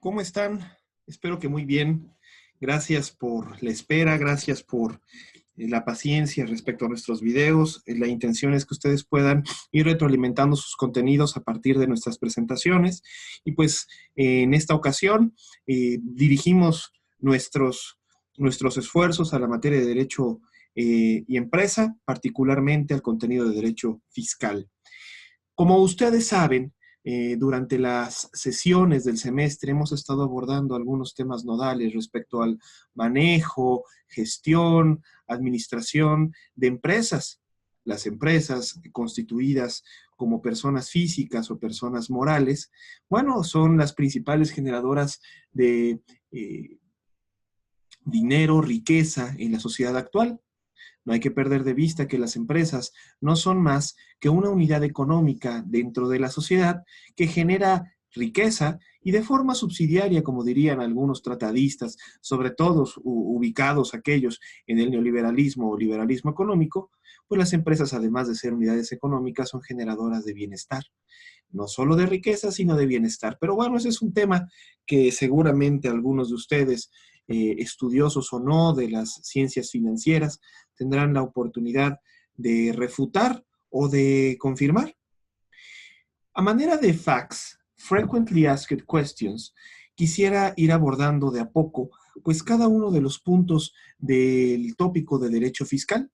¿Cómo están? Espero que muy bien. Gracias por la espera, gracias por la paciencia respecto a nuestros videos. La intención es que ustedes puedan ir retroalimentando sus contenidos a partir de nuestras presentaciones. Y pues en esta ocasión dirigimos nuestros esfuerzos a la materia de derecho y empresa, particularmente al contenido de derecho fiscal. Como ustedes saben, durante las sesiones del semestre hemos estado abordando algunos temas nodales respecto al manejo, gestión, administración de empresas. Las empresas constituidas como personas físicas o personas morales, bueno, son las principales generadoras de dinero, riqueza en la sociedad actual. No hay que perder de vista que las empresas no son más que una unidad económica dentro de la sociedad que genera riqueza y de forma subsidiaria, como dirían algunos tratadistas, sobre todo ubicados aquellos en el neoliberalismo o liberalismo económico, pues las empresas, además de ser unidades económicas, son generadoras de bienestar. No solo de riqueza, sino de bienestar. Pero bueno, ese es un tema que seguramente algunos de ustedes, estudiosos o no de las ciencias financieras, tendrán la oportunidad de refutar o de confirmar. A manera de facts, frequently asked questions, quisiera ir abordando de a poco, pues cada uno de los puntos del tópico de derecho fiscal.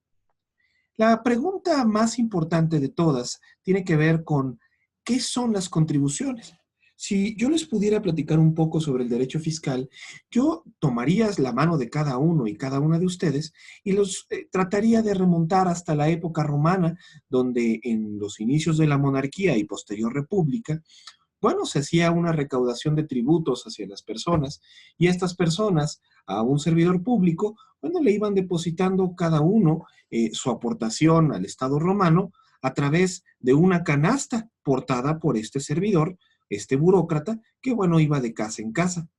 La pregunta más importante de todas tiene que ver con ¿qué son las contribuciones? Si yo les pudiera platicar un poco sobre el derecho fiscal, yo tomaría la mano de cada uno y cada una de ustedes y los trataría de remontar hasta la época romana, donde en los inicios de la monarquía y posterior república, bueno, se hacía una recaudación de tributos hacia las personas y estas personas a un servidor público, bueno, le iban depositando cada uno su aportación al Estado romano a través de una canasta portada por este servidor, este burócrata, que bueno, iba de casa en casa.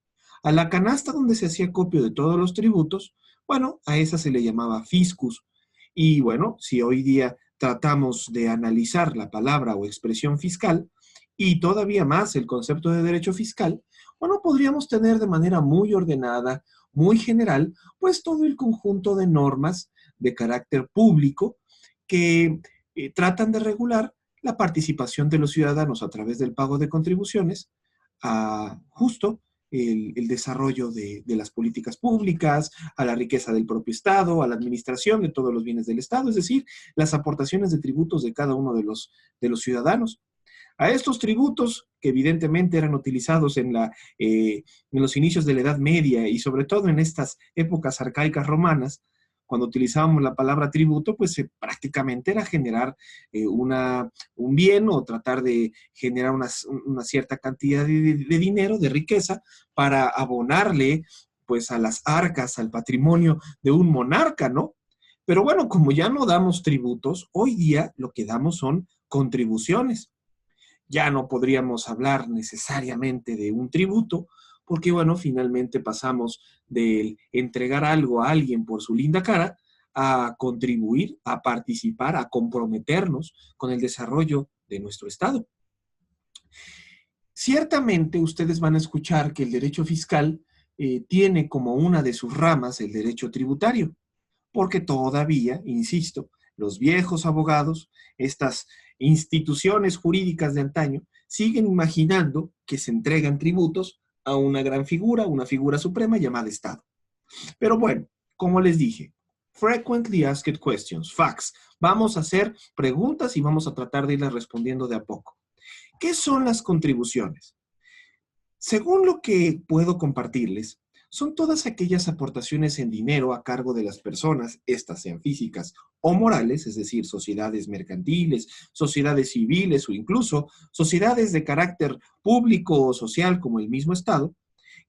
A la canasta donde se hacía copio de todos los tributos, bueno, a esa se le llamaba fiscus. Y bueno, si hoy día tratamos de analizar la palabra o expresión fiscal, y todavía más el concepto de derecho fiscal, bueno, podríamos tener de manera muy ordenada, muy general, pues todo el conjunto de normas de carácter público que tratan de regular la participación de los ciudadanos a través del pago de contribuciones a justo el desarrollo de las políticas públicas, a la riqueza del propio Estado, a la administración de todos los bienes del Estado, es decir, las aportaciones de tributos de cada uno de los ciudadanos. A estos tributos, que evidentemente eran utilizados en los inicios de la Edad Media y sobre todo en estas épocas arcaicas romanas, cuando utilizábamos la palabra tributo, pues prácticamente era generar un bien o tratar de generar una cierta cantidad de dinero, de riqueza, para abonarle pues a las arcas, al patrimonio de un monarca, ¿no? Pero bueno, como ya no damos tributos, hoy día lo que damos son contribuciones. Ya no podríamos hablar necesariamente de un tributo, porque bueno, finalmente pasamos de entregar algo a alguien por su linda cara a contribuir, a participar, a comprometernos con el desarrollo de nuestro Estado. Ciertamente ustedes van a escuchar que el derecho fiscal tiene como una de sus ramas el derecho tributario, porque todavía, insisto, los viejos abogados, estas instituciones jurídicas de antaño, siguen imaginando que se entregan tributos a una gran figura, una figura suprema llamada Estado. Pero bueno, como les dije, frequently asked questions, facts. Vamos a hacer preguntas y vamos a tratar de irlas respondiendo de a poco. ¿Qué son las contribuciones? Según lo que puedo compartirles, son todas aquellas aportaciones en dinero a cargo de las personas, estas sean físicas o morales, es decir, sociedades mercantiles, sociedades civiles o incluso sociedades de carácter público o social como el mismo Estado,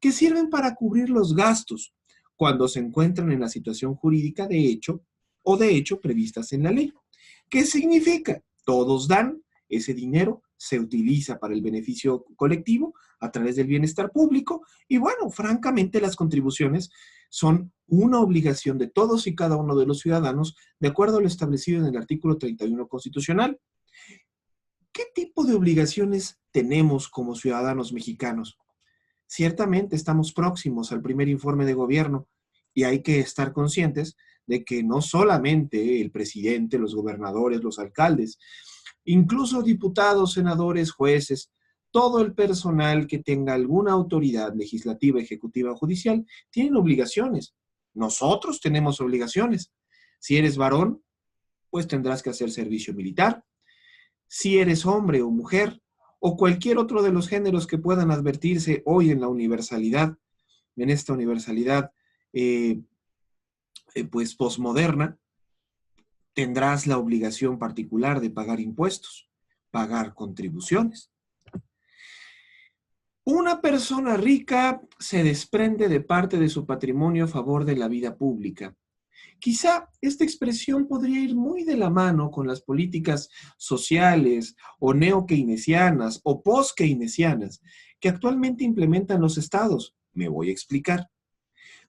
que sirven para cubrir los gastos cuando se encuentran en la situación jurídica de hecho o de hecho previstas en la ley. ¿Qué significa? Todos dan, ese dinero se utiliza para el beneficio colectivo a través del bienestar público y bueno, francamente las contribuciones son una obligación de todos y cada uno de los ciudadanos de acuerdo a lo establecido en el artículo 31 constitucional. ¿Qué tipo de obligaciones tenemos como ciudadanos mexicanos? Ciertamente estamos próximos al primer informe de gobierno y hay que estar conscientes de que no solamente el presidente, los gobernadores, los alcaldes, incluso diputados, senadores, jueces, todo el personal que tenga alguna autoridad legislativa, ejecutiva o judicial, tienen obligaciones. Nosotros tenemos obligaciones. Si eres varón, pues tendrás que hacer servicio militar. Si eres hombre o mujer, o cualquier otro de los géneros que puedan advertirse hoy en la universalidad, en esta universalidad eh, pues posmoderna, tendrás la obligación particular de pagar impuestos, pagar contribuciones. Una persona rica se desprende de parte de su patrimonio a favor de la vida pública. Quizá esta expresión podría ir muy de la mano con las políticas sociales o neo-keynesianas o post-keynesianas que actualmente implementan los estados. Me voy a explicar.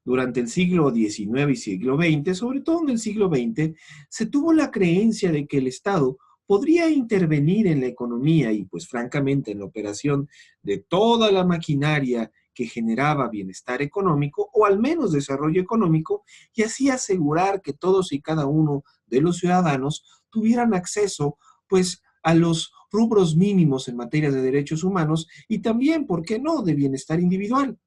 Durante el siglo XIX y siglo XX, sobre todo en el siglo XX, se tuvo la creencia de que el Estado podría intervenir en la economía y, pues francamente, en la operación de toda la maquinaria que generaba bienestar económico o al menos desarrollo económico y así asegurar que todos y cada uno de los ciudadanos tuvieran acceso, pues, a los rubros mínimos en materia de derechos humanos y también, ¿por qué no?, de bienestar individual.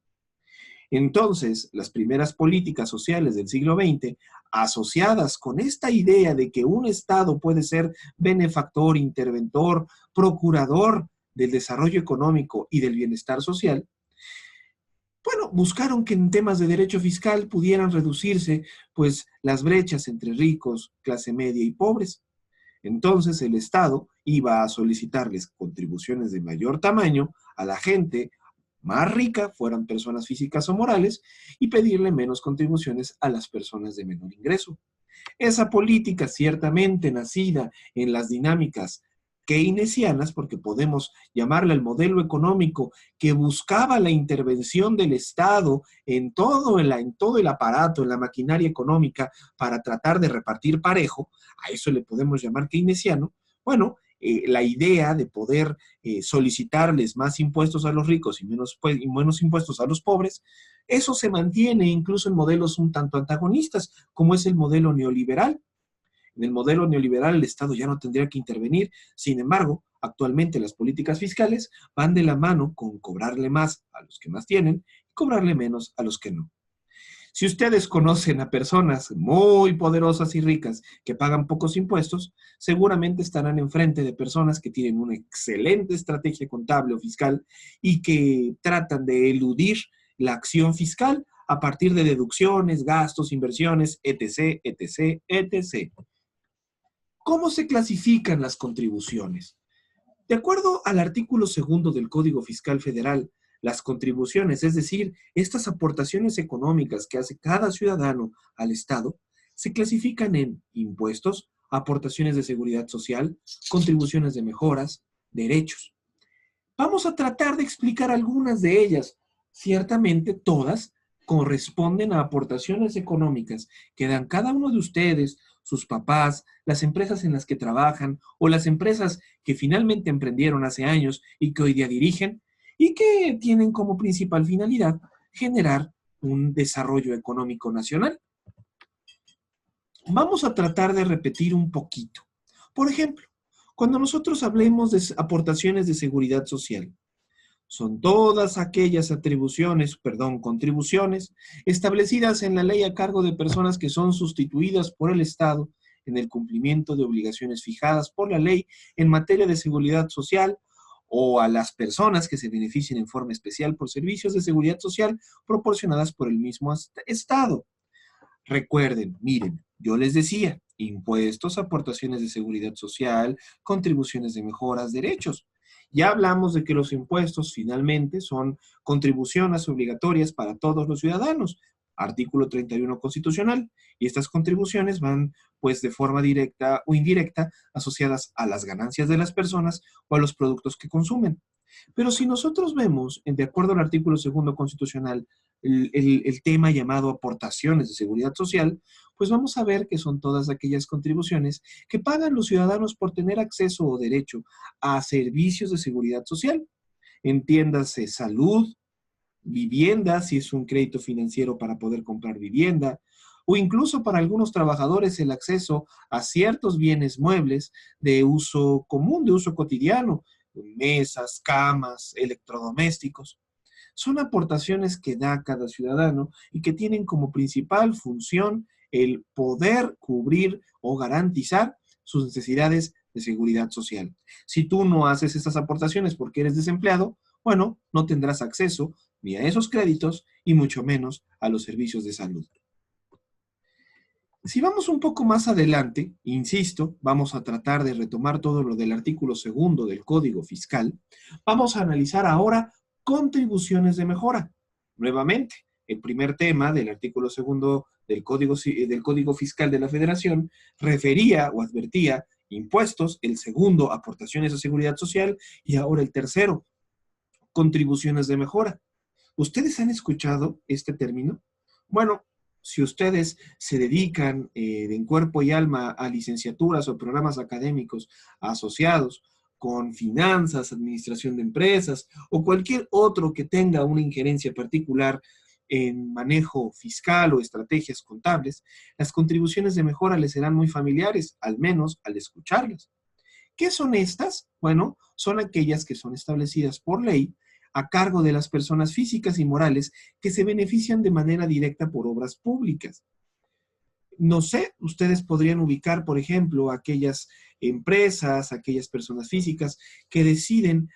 Entonces, las primeras políticas sociales del siglo XX, asociadas con esta idea de que un Estado puede ser benefactor, interventor, procurador del desarrollo económico y del bienestar social, bueno, buscaron que en temas de derecho fiscal pudieran reducirse pues las brechas entre ricos, clase media y pobres. Entonces el Estado iba a solicitarles contribuciones de mayor tamaño a la gente más rica, fueran personas físicas o morales, y pedirle menos contribuciones a las personas de menor ingreso. Esa política, ciertamente nacida en las dinámicas keynesianas, porque podemos llamarle el modelo económico que buscaba la intervención del Estado en todo el aparato, en la maquinaria económica, para tratar de repartir parejo, a eso le podemos llamar keynesiano. Bueno, la idea de poder solicitarles más impuestos a los ricos y menos impuestos a los pobres, eso se mantiene incluso en modelos un tanto antagonistas, como es el modelo neoliberal. En el modelo neoliberal el Estado ya no tendría que intervenir, sin embargo, actualmente las políticas fiscales van de la mano con cobrarle más a los que más tienen y cobrarle menos a los que no. Si ustedes conocen a personas muy poderosas y ricas que pagan pocos impuestos, seguramente estarán enfrente de personas que tienen una excelente estrategia contable o fiscal y que tratan de eludir la acción fiscal a partir de deducciones, gastos, inversiones, etc., etc., etc. ¿Cómo se clasifican las contribuciones? De acuerdo al artículo segundo del Código Fiscal Federal, las contribuciones, es decir, estas aportaciones económicas que hace cada ciudadano al Estado, se clasifican en impuestos, aportaciones de seguridad social, contribuciones de mejoras, derechos. Vamos a tratar de explicar algunas de ellas. Ciertamente todas corresponden a aportaciones económicas que dan cada uno de ustedes, sus papás, las empresas en las que trabajan o las empresas que finalmente emprendieron hace años y que hoy día dirigen y que tienen como principal finalidad generar un desarrollo económico nacional. Vamos a tratar de repetir un poquito. Por ejemplo, cuando nosotros hablemos de aportaciones de seguridad social, son todas aquellas contribuciones establecidas en la ley a cargo de personas que son sustituidas por el Estado en el cumplimiento de obligaciones fijadas por la ley en materia de seguridad social o a las personas que se beneficien en forma especial por servicios de seguridad social proporcionadas por el mismo Estado. Recuerden, miren, yo les decía, impuestos, aportaciones de seguridad social, contribuciones de mejoras, derechos. Ya hablamos de que los impuestos finalmente son contribuciones obligatorias para todos los ciudadanos, artículo 31 constitucional, y estas contribuciones van pues de forma directa o indirecta asociadas a las ganancias de las personas o a los productos que consumen. Pero si nosotros vemos, de acuerdo al artículo segundo constitucional, el tema llamado aportaciones de seguridad social, pues vamos a ver que son todas aquellas contribuciones que pagan los ciudadanos por tener acceso o derecho a servicios de seguridad social. Entiéndase salud, vivienda, si es un crédito financiero para poder comprar vivienda, o incluso para algunos trabajadores el acceso a ciertos bienes muebles de uso común, de uso cotidiano, mesas, camas, electrodomésticos. Son aportaciones que da cada ciudadano y que tienen como principal función el poder cubrir o garantizar sus necesidades de seguridad social. Si tú no haces estas aportaciones porque eres desempleado, bueno, no tendrás acceso ni a esos créditos y mucho menos a los servicios de salud. Si vamos un poco más adelante, insisto, vamos a tratar de retomar todo lo del artículo segundo del Código Fiscal. Vamos a analizar ahora contribuciones de mejora. Nuevamente, el primer tema del artículo segundo del Código Fiscal de la Federación refería o advertía impuestos, el segundo, aportaciones a seguridad social, y ahora el tercero, contribuciones de mejora. ¿Ustedes han escuchado este término? Bueno, si ustedes se dedican en cuerpo y alma a licenciaturas o programas académicos asociados con finanzas, administración de empresas o cualquier otro que tenga una injerencia particular en manejo fiscal o estrategias contables, las contribuciones de mejora les serán muy familiares, al menos al escucharlas. ¿Qué son estas? Bueno, son aquellas que son establecidas por ley a cargo de las personas físicas y morales que se benefician de manera directa por obras públicas. No sé, ustedes podrían ubicar, por ejemplo, aquellas empresas, aquellas personas físicas que deciden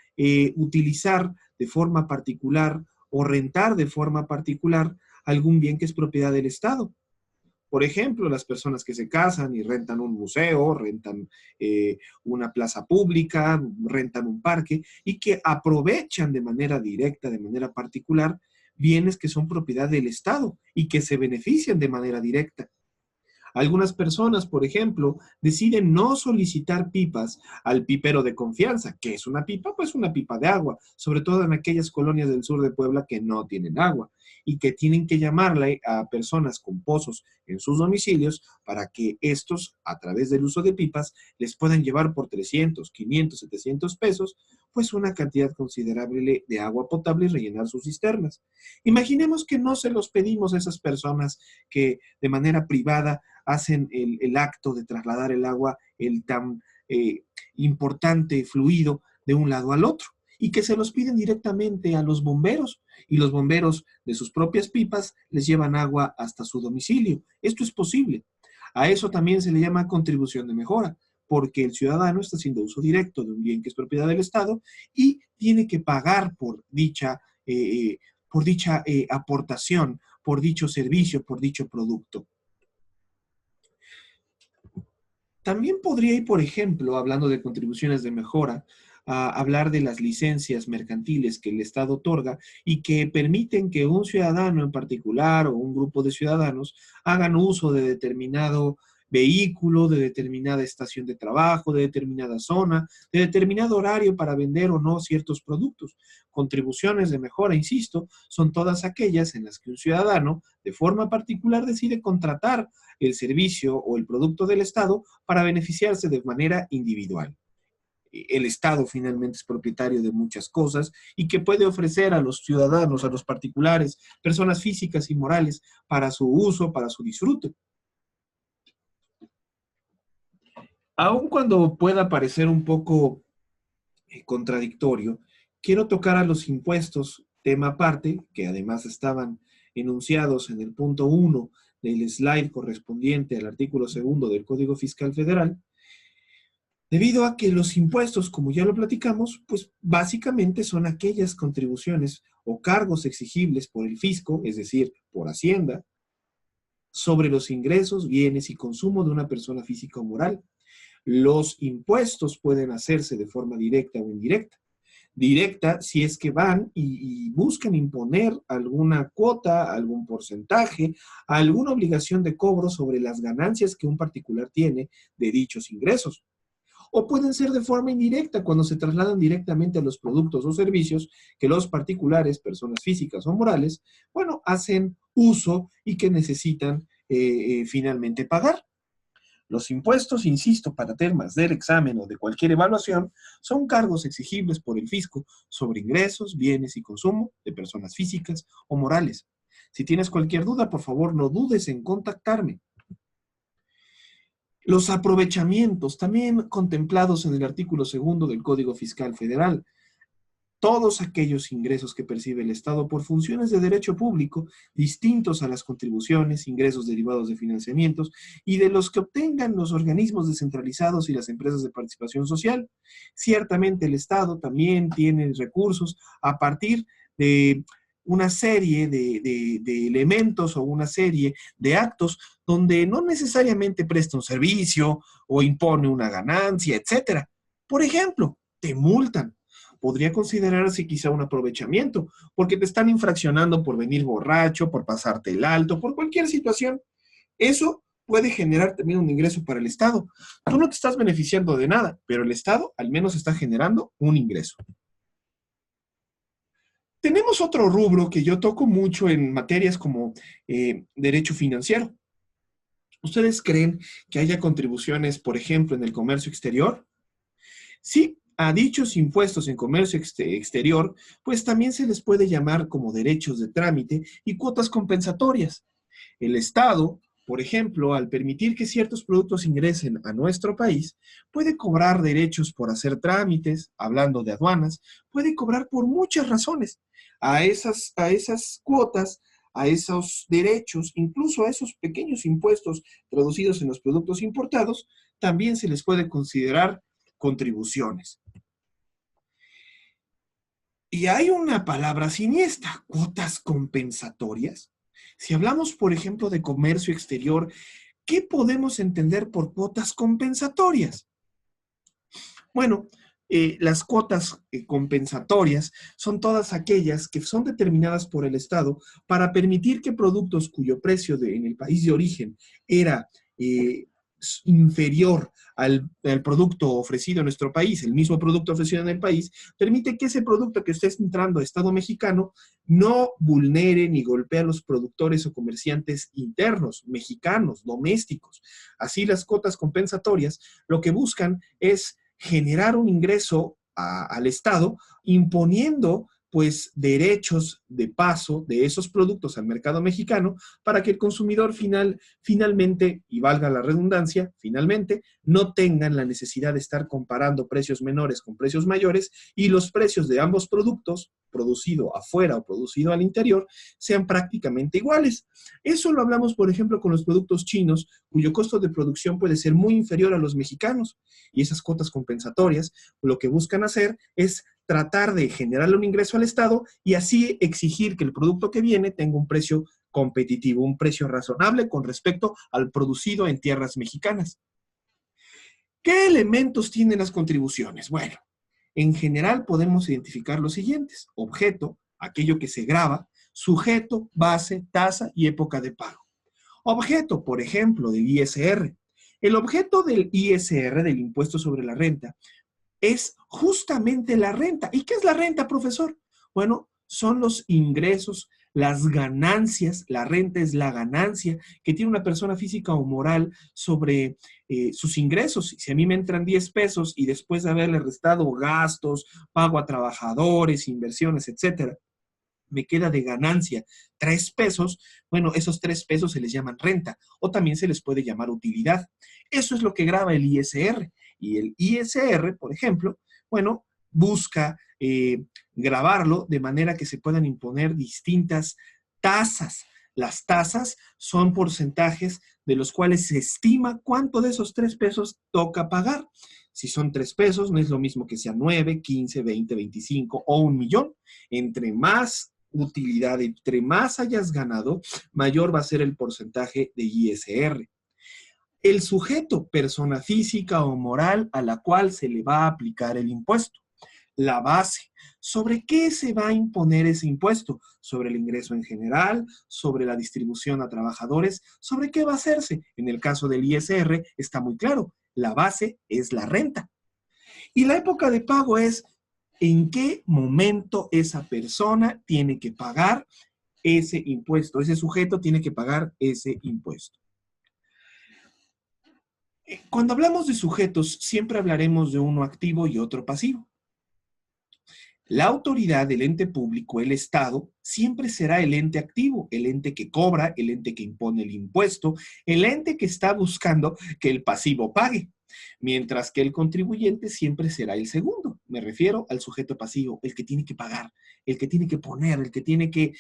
utilizar de forma particular o rentar de forma particular algún bien que es propiedad del Estado. Por ejemplo, las personas que se casan y rentan un museo, rentan una plaza pública, rentan un parque y que aprovechan de manera directa, de manera particular, bienes que son propiedad del Estado y que se benefician de manera directa. Algunas personas, por ejemplo, deciden no solicitar pipas al pipero de confianza. ¿Qué es una pipa? Pues una pipa de agua, sobre todo en aquellas colonias del sur de Puebla que no tienen agua y que tienen que llamarle a personas con pozos en sus domicilios para que estos, a través del uso de pipas, les puedan llevar por 300, 500, 700 pesos, pues una cantidad considerable de agua potable y rellenar sus cisternas. Imaginemos que no se los pedimos a esas personas que de manera privada hacen el acto de trasladar el agua, el tan importante fluido de un lado al otro, y que se los piden directamente a los bomberos, y los bomberos de sus propias pipas les llevan agua hasta su domicilio. Esto es posible. A eso también se le llama contribución de mejora, porque el ciudadano está haciendo uso directo de un bien que es propiedad del Estado y tiene que pagar por dicha aportación, por dicho servicio, por dicho producto. También podría ir, por ejemplo, hablando de contribuciones de mejora, a hablar de las licencias mercantiles que el Estado otorga y que permiten que un ciudadano en particular o un grupo de ciudadanos hagan uso de determinado vehículo, de determinada estación de trabajo, de determinada zona, de determinado horario para vender o no ciertos productos. Contribuciones de mejora, insisto, son todas aquellas en las que un ciudadano de forma particular decide contratar el servicio o el producto del Estado para beneficiarse de manera individual. El Estado finalmente es propietario de muchas cosas y que puede ofrecer a los ciudadanos, a los particulares, personas físicas y morales para su uso, para su disfrute. Aun cuando pueda parecer un poco contradictorio, quiero tocar a los impuestos, tema aparte, que además estaban enunciados en el punto 1 del slide correspondiente al artículo 2 del Código Fiscal Federal, debido a que los impuestos, como ya lo platicamos, pues básicamente son aquellas contribuciones o cargos exigibles por el fisco, es decir, por Hacienda, sobre los ingresos, bienes y consumo de una persona física o moral. Los impuestos pueden hacerse de forma directa o indirecta. Directa si es que van y buscan imponer alguna cuota, algún porcentaje, alguna obligación de cobro sobre las ganancias que un particular tiene de dichos ingresos. O pueden ser de forma indirecta cuando se trasladan directamente a los productos o servicios que los particulares, personas físicas o morales, bueno, hacen uso y que necesitan finalmente pagar. Los impuestos, insisto, para temas del examen o de cualquier evaluación, son cargos exigibles por el fisco sobre ingresos, bienes y consumo de personas físicas o morales. Si tienes cualquier duda, por favor, no dudes en contactarme. Los aprovechamientos, también contemplados en el artículo 2 del Código Fiscal Federal. Todos aquellos ingresos que percibe el Estado por funciones de derecho público, distintos a las contribuciones, ingresos derivados de financiamientos y de los que obtengan los organismos descentralizados y las empresas de participación social. Ciertamente el Estado también tiene recursos a partir de una serie de elementos o una serie de actos donde no necesariamente presta un servicio o impone una ganancia, etcétera. Por ejemplo, te multan. Podría considerarse quizá un aprovechamiento, porque te están infraccionando por venir borracho, por pasarte el alto, por cualquier situación. Eso puede generar también un ingreso para el Estado. Tú no te estás beneficiando de nada, pero el Estado al menos está generando un ingreso. Tenemos otro rubro que yo toco mucho en materias como derecho financiero. ¿Ustedes creen que haya contribuciones, por ejemplo, en el comercio exterior? Sí, a dichos impuestos en comercio exterior, pues también se les puede llamar como derechos de trámite y cuotas compensatorias. El Estado, por ejemplo, al permitir que ciertos productos ingresen a nuestro país, puede cobrar derechos por hacer trámites, hablando de aduanas, puede cobrar por muchas razones. A esas cuotas, a esos derechos, incluso a esos pequeños impuestos traducidos en los productos importados, también se les puede considerar contribuciones. Y hay una palabra siniestra, cuotas compensatorias. Si hablamos, por ejemplo, de comercio exterior, ¿qué podemos entender por cuotas compensatorias? Bueno, las cuotas compensatorias son todas aquellas que son determinadas por el Estado para permitir que productos cuyo precio en el país de origen era inferior al producto ofrecido en nuestro país, el mismo producto ofrecido en el país, permite que ese producto que esté entrando a Estado mexicano no vulnere ni golpee a los productores o comerciantes internos, mexicanos, domésticos. Así las cuotas compensatorias lo que buscan es generar un ingreso al Estado imponiendo pues derechos de paso de esos productos al mercado mexicano para que el consumidor finalmente, y valga la redundancia, finalmente, no tengan la necesidad de estar comparando precios menores con precios mayores y los precios de ambos productos, producido afuera o producido al interior, sean prácticamente iguales. Eso lo hablamos, por ejemplo, con los productos chinos, cuyo costo de producción puede ser muy inferior a los mexicanos. Y esas cuotas compensatorias lo que buscan hacer es tratar de generarle un ingreso al Estado y así exigir que el producto que viene tenga un precio competitivo, un precio razonable con respecto al producido en tierras mexicanas. ¿Qué elementos tienen las contribuciones? Bueno, en general podemos identificar los siguientes: objeto, aquello que se graba; sujeto, base, tasa y época de pago. Objeto, por ejemplo, del ISR. El objeto del ISR, del impuesto sobre la renta, es justamente la renta. ¿Y qué es la renta, profesor? Bueno, son los ingresos, las ganancias. La renta es la ganancia que tiene una persona física o moral sobre sus ingresos. Si a mí me entran 10 pesos y después de haberle restado gastos, pago a trabajadores, inversiones, etcétera, me queda de ganancia 3 pesos, bueno, esos 3 pesos se les llaman renta o también se les puede llamar utilidad. Eso es lo que grava el ISR. Y el ISR, por ejemplo, bueno, busca gravarlo de manera que se puedan imponer distintas tasas. Las tasas son porcentajes de los cuales se estima cuánto de esos 3 pesos toca pagar. Si son 3 pesos, no es lo mismo que sean 9, 15, 20, 25 o 1 millón. Entre más utilidad, entre más hayas ganado, mayor va a ser el porcentaje de ISR. El sujeto, persona física o moral a la cual se le va a aplicar el impuesto. La base. ¿Sobre qué se va a imponer ese impuesto? ¿Sobre el ingreso en general? ¿Sobre la distribución a trabajadores? ¿Sobre qué va a hacerse? En el caso del ISR está muy claro. La base es la renta. Y la época de pago es en qué momento esa persona tiene que pagar ese impuesto. Ese sujeto tiene que pagar ese impuesto. Cuando hablamos de sujetos, siempre hablaremos de uno activo y otro pasivo. La autoridad, el ente público, el Estado, siempre será el ente activo, el ente que cobra, el ente que impone el impuesto, el ente que está buscando que el pasivo pague, mientras que el contribuyente siempre será el segundo. Me refiero al sujeto pasivo, el que tiene que pagar, el que tiene que poner, el que tiene que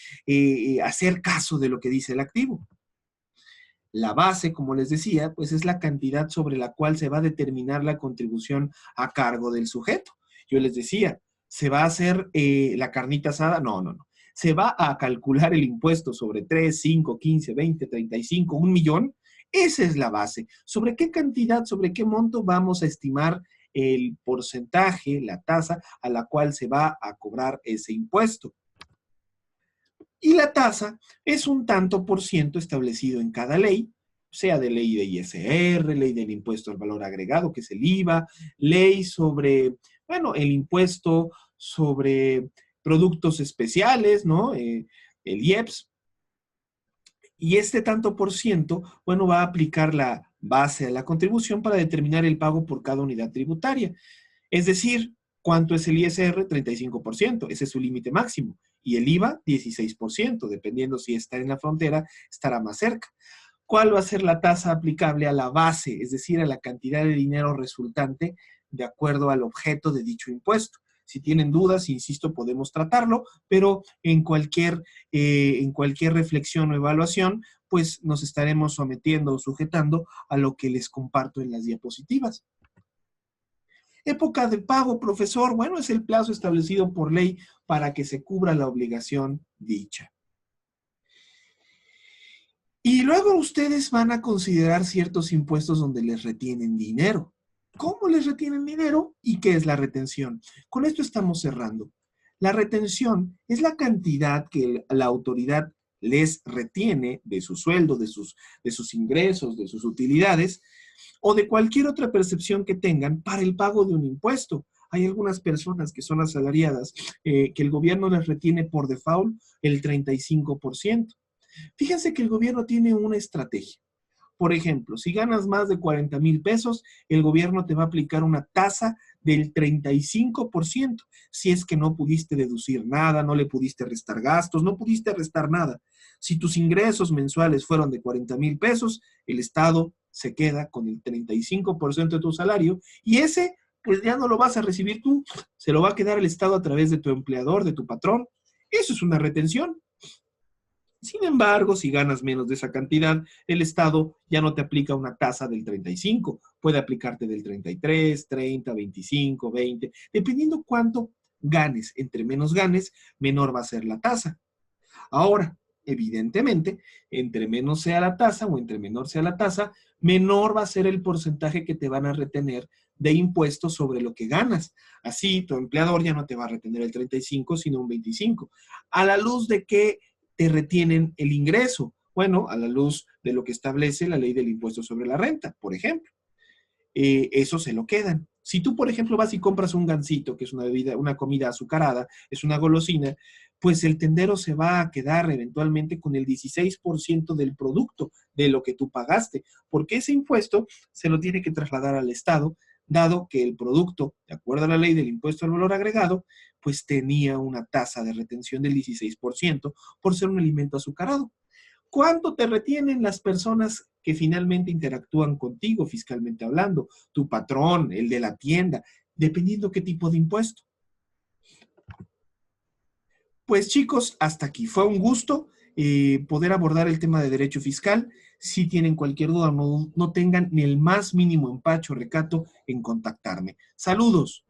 hacer caso de lo que dice el activo. La base, como les decía, pues es la cantidad sobre la cual se va a determinar la contribución a cargo del sujeto. Yo les decía, ¿se va a hacer la carnita asada? No, no, no. Se va a calcular el impuesto sobre 3, 5, 15, 20, 35, 1 millón. Esa es la base. ¿Sobre qué cantidad, sobre qué monto vamos a estimar el porcentaje, la tasa a la cual se va a cobrar ese impuesto? Y la tasa es un tanto por ciento establecido en cada ley, sea de ley de ISR, ley del impuesto al valor agregado, que es el IVA, ley sobre, bueno, el impuesto sobre productos especiales, ¿no? El IEPS. Y este tanto por ciento, bueno, va a aplicar la base de la contribución para determinar el pago por cada unidad tributaria. Es decir, ¿cuánto es el ISR? 35%, ese es su límite máximo. Y el IVA, 16%, dependiendo si está en la frontera, estará más cerca. ¿Cuál va a ser la tasa aplicable a la base, es decir, a la cantidad de dinero resultante de acuerdo al objeto de dicho impuesto? Si tienen dudas, insisto, podemos tratarlo, pero en cualquier reflexión o evaluación, pues nos estaremos sometiendo o sujetando a lo que les comparto en las diapositivas. Época de pago, profesor. Bueno, es el plazo establecido por ley para que se cubra la obligación dicha. Y luego ustedes van a considerar ciertos impuestos donde les retienen dinero. ¿Cómo les retienen dinero y qué es la retención? Con esto estamos cerrando. La retención es la cantidad que la autoridad les retiene de su sueldo, de sus ingresos, de sus utilidades, o de cualquier otra percepción que tengan para el pago de un impuesto. Hay algunas personas que son asalariadas que el gobierno les retiene por default el 35%. Fíjense que el gobierno tiene una estrategia. Por ejemplo, si ganas más de 40,000 pesos, el gobierno te va a aplicar una tasa del 35%, si es que no pudiste deducir nada, no le pudiste restar gastos, no pudiste restar nada. Si tus ingresos mensuales fueron de 40,000 pesos, el Estado se queda con el 35% de tu salario y ese, pues ya no lo vas a recibir tú, se lo va a quedar el Estado a través de tu empleador, de tu patrón. Eso es una retención. Sin embargo, si ganas menos de esa cantidad, el Estado ya no te aplica una tasa del 35, puede aplicarte del 33, 30, 25, 20, dependiendo cuánto ganes. Entre menos ganes, menor va a ser la tasa. Ahora, evidentemente, entre menos sea la tasa o entre menor sea la tasa, menor va a ser el porcentaje que te van a retener de impuestos sobre lo que ganas. Así, tu empleador ya no te va a retener el 35, sino un 25. ¿A la luz de qué te retienen el ingreso? Bueno, a la luz de lo que establece la ley del impuesto sobre la renta, por ejemplo. Eso se lo quedan. Si tú, por ejemplo, vas y compras un gansito, que es una bebida, una comida azucarada, es una golosina, pues el tendero se va a quedar eventualmente con el 16% del producto de lo que tú pagaste, porque ese impuesto se lo tiene que trasladar al Estado, dado que el producto, de acuerdo a la ley del impuesto al valor agregado, pues tenía una tasa de retención del 16% por ser un alimento azucarado. ¿Cuánto te retienen las personas que finalmente interactúan contigo fiscalmente hablando? Tu patrón, el de la tienda, dependiendo qué tipo de impuesto. Pues chicos, hasta aquí. Fue un gusto poder abordar el tema de derecho fiscal. Si tienen cualquier duda, no tengan ni el más mínimo empacho o recato en contactarme. Saludos.